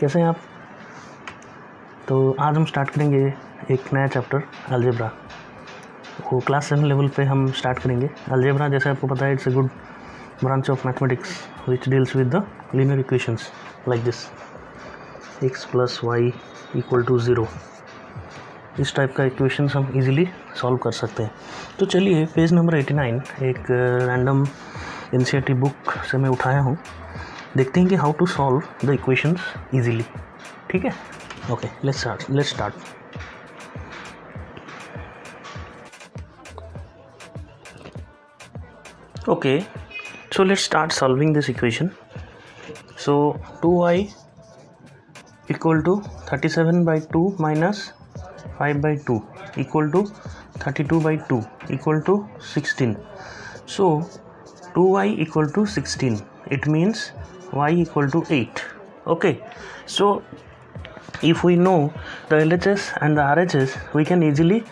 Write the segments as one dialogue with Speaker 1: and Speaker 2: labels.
Speaker 1: कैसे हैं आप? तो आज हम स्टार्ट करेंगे एक नया चैप्टर अलजेब्रा। वो क्लास 7 लेवल पे हम स्टार्ट करेंगे। अलजेब्रा जैसे आपको पता है it's a good branch of mathematics which deals with the linear equations like this x plus y equal to 0। इस टाइप का इक्वेशंस हम इजीली सॉल्व कर सकते हैं। तो चलिए पेज नंबर 89 एक रैंडम एनसीईआरटी बुक से मैं उठाया हूँ, देखते हैं कि how to solve the equations easily. ठीक है, okay let's start. Okay, so let's start solving this equation. So 2y equal to 37 by 2 minus 5 by 2 equal to 32 by 2 equal to 16. So 2y equal to 16, it means y equal to 8. Okay, so if we know the LHS and the RHS, we can easily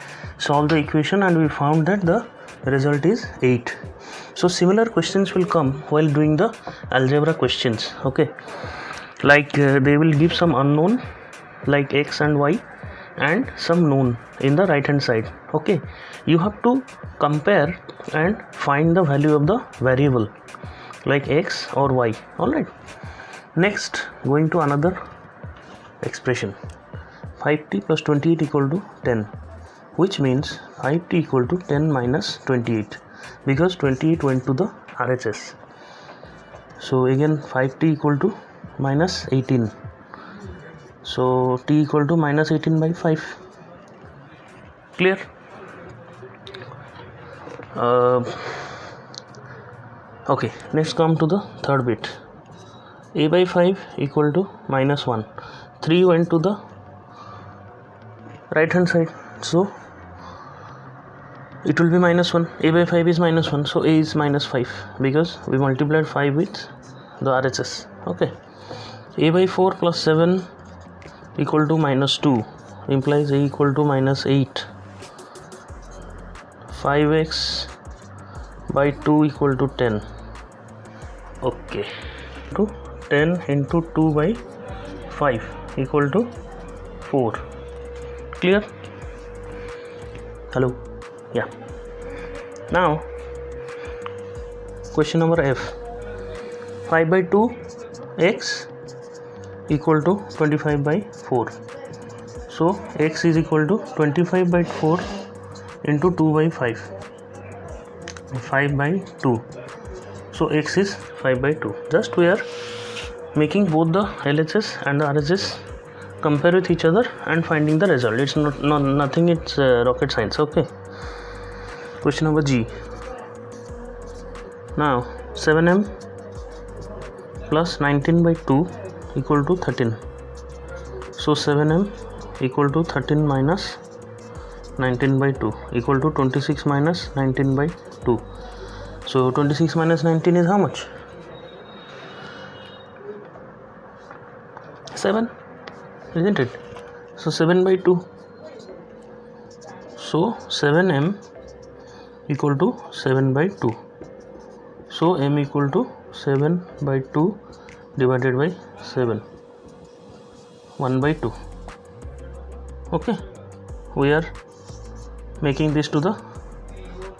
Speaker 1: solve the equation, and we found that the result is 8. So similar questions will come while doing the algebra questions. Okay, like they will give some unknown like x and y and some known in the right hand side. Okay, you have to compare and find the value of the variable like x or y. All right, next going to another expression, 5t plus 28 equal to 10, which means 5t equal to 10 minus 28, because 28 went to the RHS. So again 5t equal to minus 18, so t equal to minus 18 by 5. Clear? Okay, next come to the third bit. A by 5 equal to minus 1. 3 went to the right hand side, so it will be minus 1. A by 5 is minus 1, so a is minus 5 because we multiplied 5 with the RHS. Okay, a by 4 plus 7 equal to minus 2 implies a equal to minus 8. 5x by 2 equal to 10. Okay, to 10 into 2 by 5 equal to 4. Clear? Hello? Yeah. Now question number F. 5 by 2 x equal to 25 by 4. So x is equal to 25 by 4 into 2 by 5. 5 by 2. So x is 5 by 2. Just we are making both the LHS and the RHS compare with each other and finding the result. It's nothing, it's rocket science. Okay, question number G. Now 7m plus 19 by 2 equal to 13. So 7m equal to 13 minus 19 by 2 equal to 26 minus 19 by 2. So 26 minus 19 is how much? 7, isn't it? So 7 by 2. So 7m equal to 7 by 2. So m equal to 7 by 2 divided by 7, 1 by 2. Okay, we are making this to the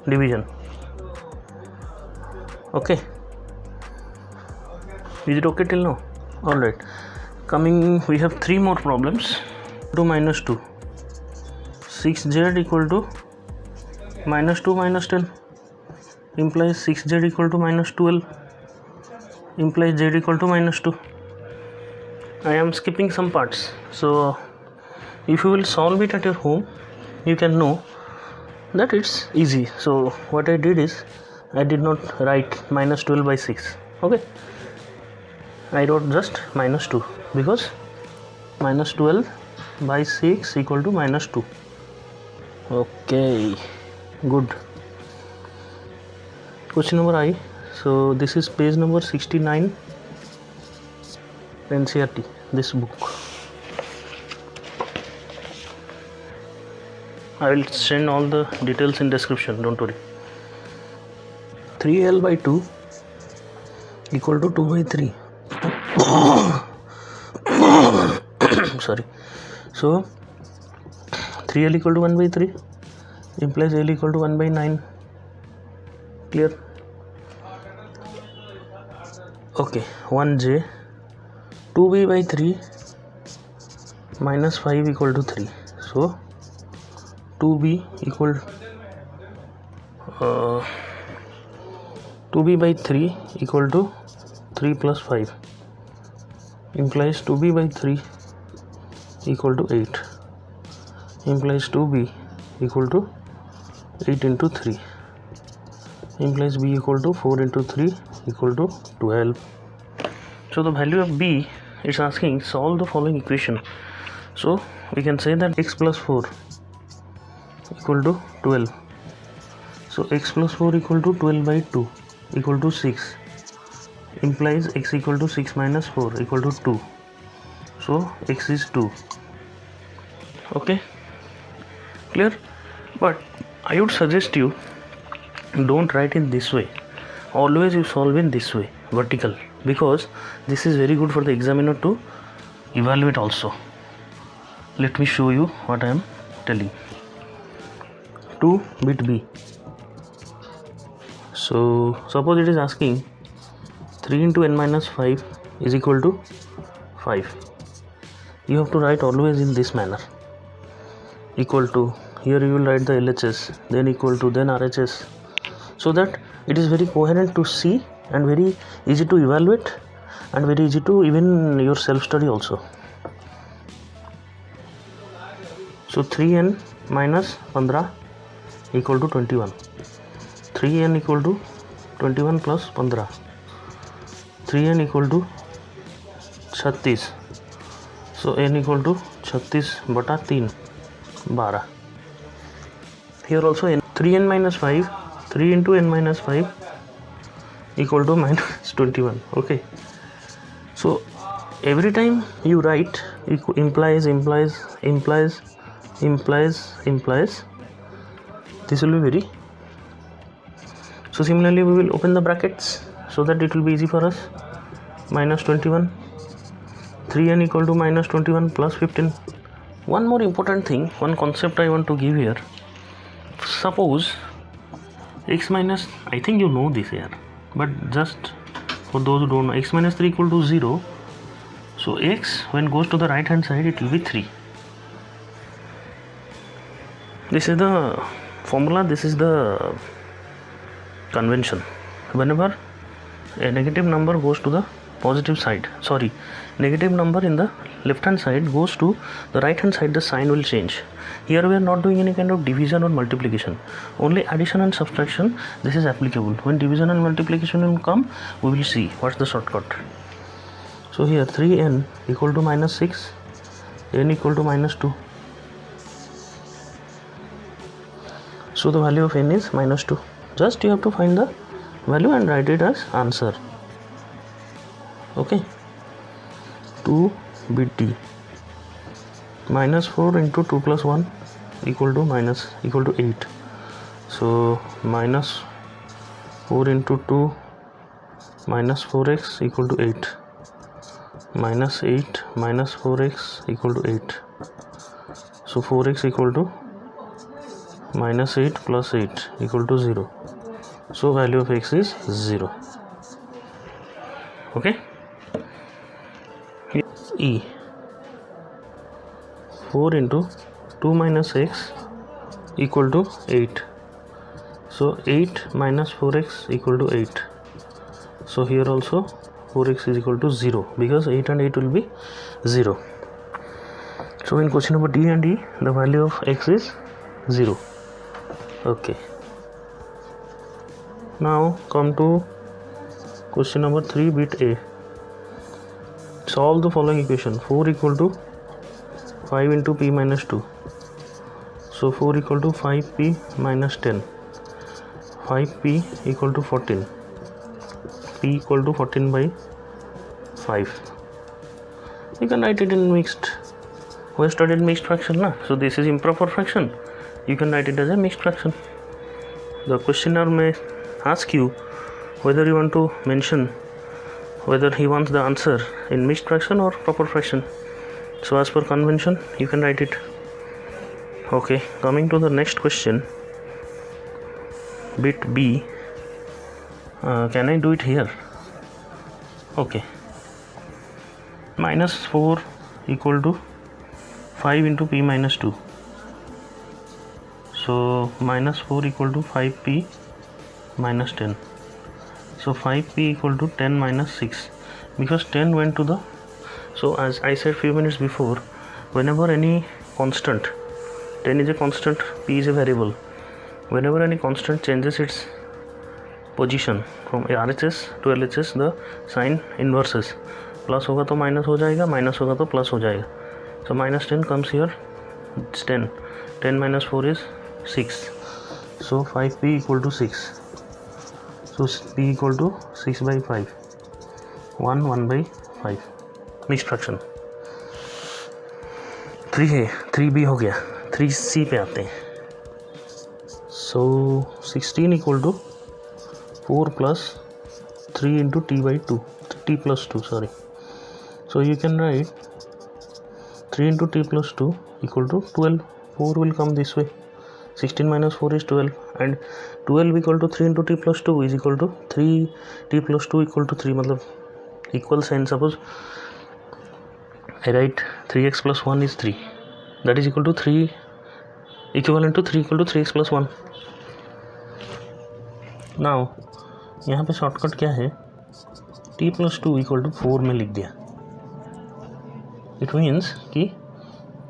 Speaker 1: division. Okay, is it okay till now? All right, coming we have 3 more problems. 2 minus 2, 6z equal to minus 2 minus 10 implies 6z equal to minus 12 implies z equal to minus 2. I am skipping some parts, so if you will solve it at your home, you can know that it's easy. So what I did is I did not write minus 12 by 6. Okay, I wrote just minus 2 because minus 12 by 6 equal to minus 2. Okay, good. Question number I. So this is page number 69 NCERT, this book. I will send all the details in description, don't worry. 3l by 2 equal to 2 by 3. sorry. So 3l equal to 1 by 3 implies l equal to 1 by 9. Clear? Okay, 1j 2b by 3 minus 5 equal to 3. So 2b equal 2b by 3 equal to 3 plus 5 implies 2b by 3 equal to 8 implies 2b equal to 8 into 3 implies b equal to 4 into 3 equal to 12. So the value of b is asking solve the following equation. So we can say that x plus 4 equal to 12. So x plus 4 equal to 12 by 2 equal to 6 implies x equal to 6 minus 4 equal to 2. So x is 2. Okay, clear? But I would suggest you don't write in this way. Always you solve in this way, vertical, because this is very good for the examiner to evaluate also. Let me show you what I am telling. 2 bit b. So suppose it is asking 3 into n minus 5 is equal to 5. You have to write always in this manner. Equal to, here you will write the LHS, then equal to, then RHS, so that it is very coherent to see and very easy to evaluate and very easy to even your self study also. So 3n minus 15 equal to 21. 3n equal to 21 plus 15. 3n equal to 36. So n equal to 36 bata 3 12. Here also n 3n minus 5, 3 into n minus 5 equal to minus 21. Okay, so every time you write implies, this will be very. So similarly we will open the brackets so that it will be easy for us. Minus 21, 3n equal to minus 21 plus 15. One more important thing, one concept I want to give here. Suppose x minus, I think you know this here, but just for those who don't know, x minus 3 equal to 0. So x, when goes to the right hand side, it will be 3. This is the formula, this is the convention. Whenever a negative number goes to the positive side, negative number in the left hand side goes to the right hand side, the sign will change. Here we are not doing any kind of division or multiplication, only addition and subtraction. This is applicable. When division and multiplication will come, we will see what's the shortcut. So here 3n equal to minus 6, n equal to minus 2. So the value of n is minus 2. Just you have to find the value and write it as answer. Okay, 2 bit d. Minus 4 into 2 plus 1 equal to 8. So minus 4 into 2 minus 4x equal to 8. Minus 8 minus 4x equal to 8. So 4x equal to minus 8 plus 8 equal to 0. So value of x is 0. Okay. E. 4 into 2 minus x equal to 8. So 8 minus 4x equal to 8. So here also 4x is equal to 0, because 8 and 8 will be 0. So in question number D and E, the value of x is 0. Okay. Now come to question number 3 bit A. Solve the following equation. 4 equal to 5 into p minus 2. So 4 equal to 5p minus 10. 5p equal to 14. P equal to 14 by 5. You can write it in mixed. We have studied mixed fraction, na? So this is improper fraction. You can write it as a mixed fraction. The questioner may ask you whether you want to mention whether he wants the answer in mixed fraction or proper fraction. So as per convention you can write it. Okay, coming to the next question, bit B. Can I do it here? Okay, minus 4 equal to 5 into p minus 2. So minus 4 equal to 5p minus 10. So 5p equal to 10 minus 6, because 10 went to the, so as I said few minutes before, whenever any constant, 10 is a constant, p is a variable, whenever any constant changes its position from RHS to LHS, the sign inverses. Plus होगा तो minus हो जाएगा, minus होगा तो plus हो जाएगा. So minus 10 comes here, it's 10. 10 minus 4 is 6. So 5p equal to 6. So p equal to 6 by 5. 1 by 5. Mixed fraction. 3 है, 3b हो गया. 3c पे आते हैं. So 16 equal to 4 plus 3 into t by 2. T plus 2, sorry. So you can write 3 into t plus 2 equal to 12. 4 will come this way. 16 minus 4 is 12, and 12 equal to 3 into t plus 2 is equal to 3 t plus 2 equal to 3, मतलब equal sign. Suppose I write 3x plus 1 is 3, that is equal to 3, equivalent to 3 equal to 3x plus 1. Now यहाँ पे shortcut क्या है, t plus 2 equal to 4 में लिख दिया. It means कि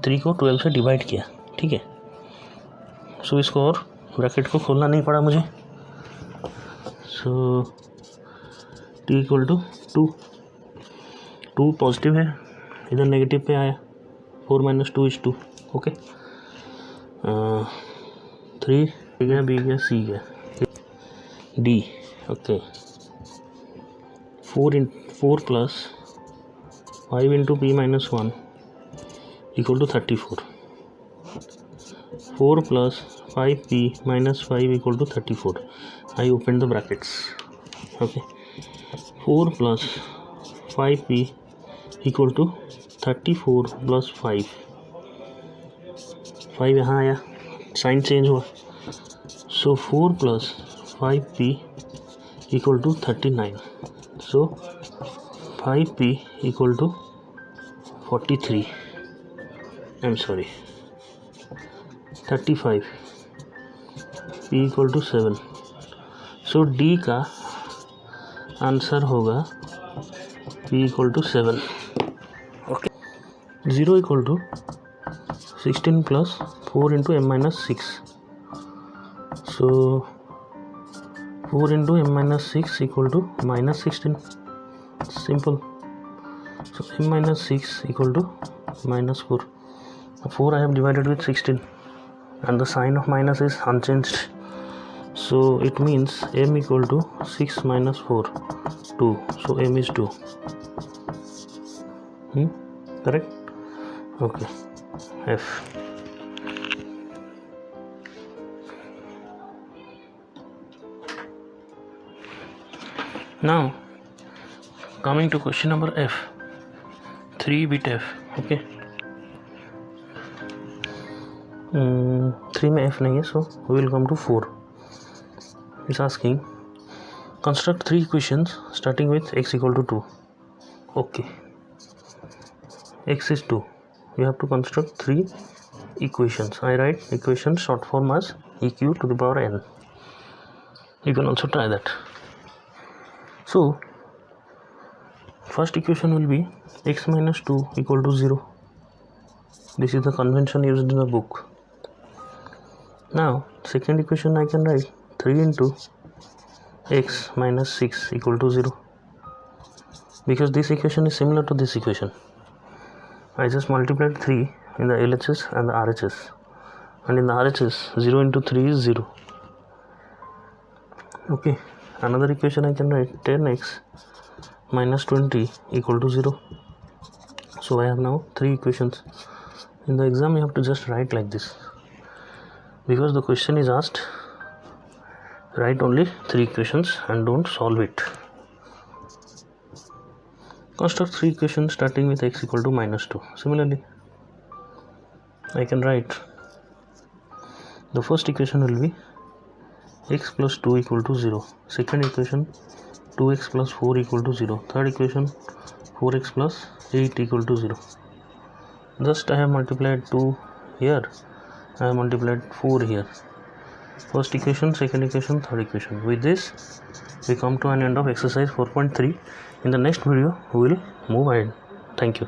Speaker 1: 3 को 12 से डिवाइड किया. ठीक है, सो इसको और ब्रैकेट को खोलना नहीं पड़ा मुझे. सो t इक्वल टू 2 पॉजिटिव है, इधर नेगेटिव पे आया. 4 minus 2 is 2. ओके, 3 गया, b गया, c गया, d. Okay, 4 plus 5 into p minus 1 equal to 34. 4 plus 5p minus 5 equal to 34. I opened the brackets. Okay, 4 plus 5p equal to 34 plus 5. 5 यहाँ आया, sign change हुआ. So 4 plus 5p equal to 39. So 5p equal to 43. I'm sorry, 35. p equal to 7. So d का answer होगा p equal to 7. Okay, 0 equal to 16 plus 4 into m minus 6. So 4 into m minus 6 equal to minus 16. Simple. So m minus 6 equal to minus 4. 4 I have divided with 16, and the sign of minus is unchanged. So it means m equal to 6 minus 4, 2. So m is 2. Correct? Okay. F. Now coming to question number F, 3 bit F. Okay, 3 में F नहीं है, so we will come to 4. It's asking construct 3 equations starting with x equal to 2. Okay, x is 2. You have to construct 3 equations. I write equation short form as eq to the power n. You can also try that. So first equation will be x minus 2 equal to 0. This is the convention used in the book. Now second equation I can write 3 into x minus 6 equal to 0, because this equation is similar to this equation. I just multiplied 3 in the LHS and the RHS, and in the RHS 0 into 3 is 0. Okay, another equation I can write 10x minus 20 equal to 0. So I have now 3 equations. In the exam you have to just write like this, because the question is asked write only 3 equations and don't solve it. Construct three equations starting with x equal to -2. Similarly, I can write the first equation will be x plus 2 equal to 0. Second equation 2x plus 4 equal to 0. Third equation 4x plus 8 equal to 0. Just I have multiplied 2 here, I have multiplied 4 here. First equation, second equation, third equation. With this we come to an end of exercise 4.3. In the next video we will move ahead. Thank you.